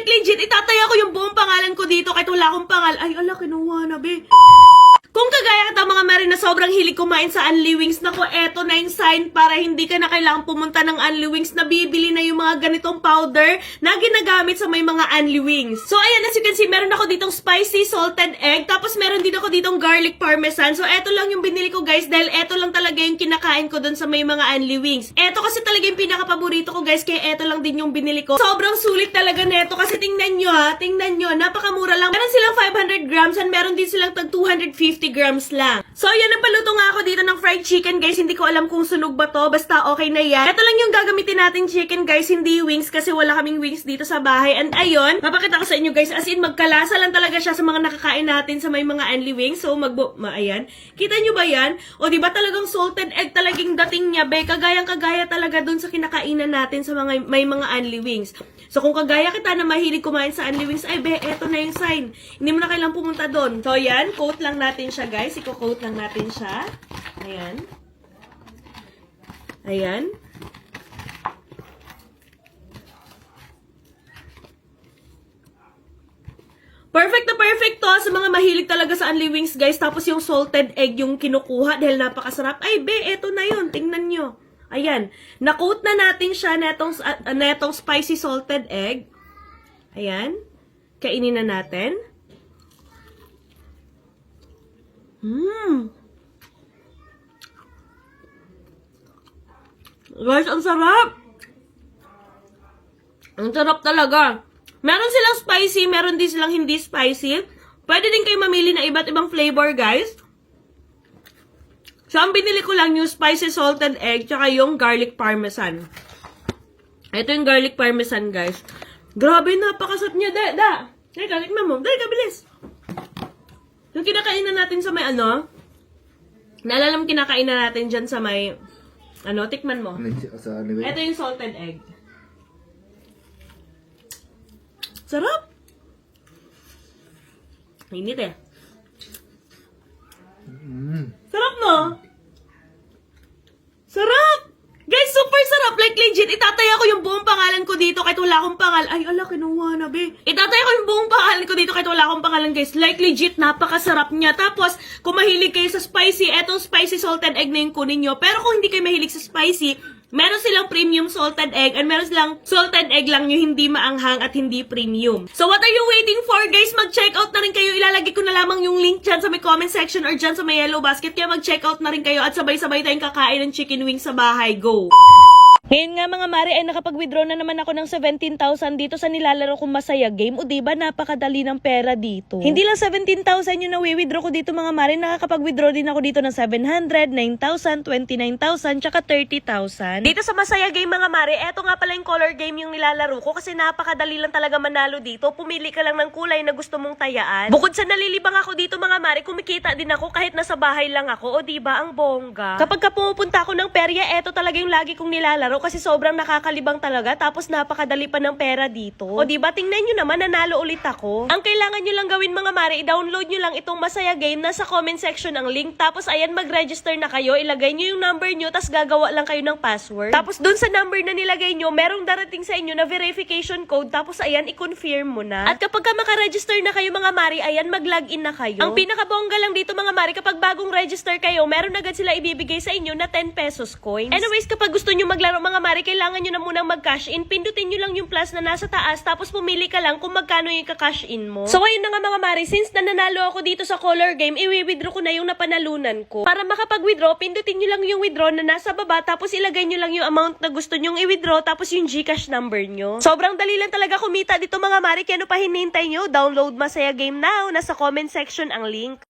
Like legit, itataya ko yung buong pangalan ko dito kahit wala akong pangalan. Ay, ala, kinuha na, be. Kung kagaya kita mga Mari na sobrang hilig kumain sa Unli Wings, naku, eto na yung sign para hindi ka na kailangang pumunta ng Unli Wings na bibili na yung mga ganitong powder na ginagamit sa may mga Unli Wings. So ayan, as you can see, meron ako ditong spicy salted egg, tapos meron din ako ditong garlic parmesan. So eto lang yung binili ko guys, dahil eto lang talaga yung kinakain ko dun sa may mga Unli Wings. Eto kasi talaga yung pinaka-paborito ko guys, kaya eto lang din yung binili ko. Sobrang sulit talaga neto kasi tingnan nyo ha, tingnan nyo, napakamura lang. Meron silang 500 grams and meron din silang tag 250 grams lang. So, yan, napaluto nga ako dito ng fried chicken, guys. Hindi ko alam kung sunog ba to. Basta okay na yan. Ito lang yung gagamitin natin chicken, guys. Hindi wings kasi wala kaming wings dito sa bahay. And ayun, mapakita ko sa inyo, guys. As in, magkalasa lang talaga siya sa mga nakakain natin sa may mga Unli Wings. So, ayan. Kita nyo ba yan? O, diba talagang salted egg talagang dating niya, be? Kagayang-kagaya talaga dun sa kinakainan natin sa mga may mga Unli Wings. So, kung kagaya kita na mahilig kumain sa Unli Wings, ay, be, eto na yung sign. Hindi mo na kailangang pumunta doon. So, yan. Coat lang natin siya, guys. Iko-coat lang natin siya. Ayan. Ayan. Perfect na perfect to sa mga mahilig talaga sa Unli Wings, guys. Tapos yung salted egg yung kinukuha dahil napakasarap. Ay, be, eto na yun. Tingnan nyo. Ayan. Na-coat na natin siya netong spicy salted egg. Ayan. Kainin na natin. Guys, ang sarap. Ang sarap talaga. Meron silang spicy, meron din silang hindi spicy. Pwede din kayo mamili na iba't ibang flavor, guys. So, ang binili ko lang yung spicy salted egg tsaka yung garlic parmesan. Ito yung garlic parmesan, guys. Grabe, napakasarap niya. Dali, tikman mo. Dali, kabilis. Yung kinakainan natin sa may naalala mo kinakainan natin dyan sa may, tikman mo. Ito yung salted egg. Sarap! Init eh. Sarap, no? Sarap! Guys, super sarap. Like, legit, itataya ko yung buong pangalan ko dito kahit wala akong pangalan. Ay, ala, kinuha na, be. Itataya ko yung buong pangalan ko dito kahit wala akong pangalan, guys. Like, legit, napakasarap niya. Tapos, kung mahilig kayo sa spicy, etong spicy salted egg na yung kunin nyo. Pero kung hindi kayo mahilig sa spicy, meron silang premium salted egg and meron silang salted egg lang yung hindi maanghang at hindi premium. So, what are you waiting for, guys? Mag-check out na rin kayo. Ilalagay ko na lamang yung link dyan sa may comment section or dyan sa may yellow basket. Kaya mag-check out na rin kayo at sabay-sabay tayong kakain ng chicken wings sa bahay. Go! Ngayon nga mga Mari ay nakapag-withdraw na naman ako ng 17,000 dito sa nilalaro kong Masaya Game. O diba napakadali ng pera dito. Hindi lang 17,000 yung nawi-withdraw ko dito mga Mari. Nakakapag-withdraw din ako dito ng 700, 9,000, 29,000, tsaka 30,000. Dito sa Masaya Game mga Mari, eto nga pala yung color game yung nilalaro ko kasi napakadali lang talaga manalo dito. Pumili ka lang ng kulay na gusto mong tayaan. Bukod sa nalilibang ako dito mga Mari, kumikita din ako kahit nasa bahay lang ako. O diba ang bongga. Kapag pumupunta ako ng perya, eto talaga yung lagi kong nilalaro kasi sobrang nakakalibang talaga tapos napakadali pa ng pera dito. O diba, tingnan nyo naman, nanalo ulit ako. Ang kailangan nyo lang gawin mga Mari, i-download nyo lang itong Masaya Game, nasa comment section ang link. Tapos ayan, mag-register na kayo, ilagay nyo yung number nyo, tapos gagawa lang kayo ng password. Tapos dun sa number na nilagay nyo, merong darating sa inyo na verification code, tapos ayan, i-confirm mo na. At kapag ka maka-register na kayo mga Mari, ayan, mag-login na kayo. Ang pinakabongga lang dito mga Mari, kapag bagong register kayo, meron agad sila ibibigay sa inyo na 10 pesos coins. Anyways, kapag gusto nyo maglaro mga Mari, kailangan nyo na munang mag-cash in. Pindutin nyo lang yung plus na nasa taas, tapos pumili ka lang kung magkano yung ka-cash in mo. So, ayun na nga mga Mari, since nananalo ako dito sa color game, i-withdraw ko na yung napanalunan ko. Para makapag-withdraw, pindutin nyo lang yung withdraw na nasa baba, tapos ilagay nyo lang yung amount na gusto nyong i-withdraw, tapos yung GCash number nyo. Sobrang dali lang talaga kumita dito mga Mari, kaya ano pa hinihintay nyo? Download Masaya Game now. Nasa comment section ang link.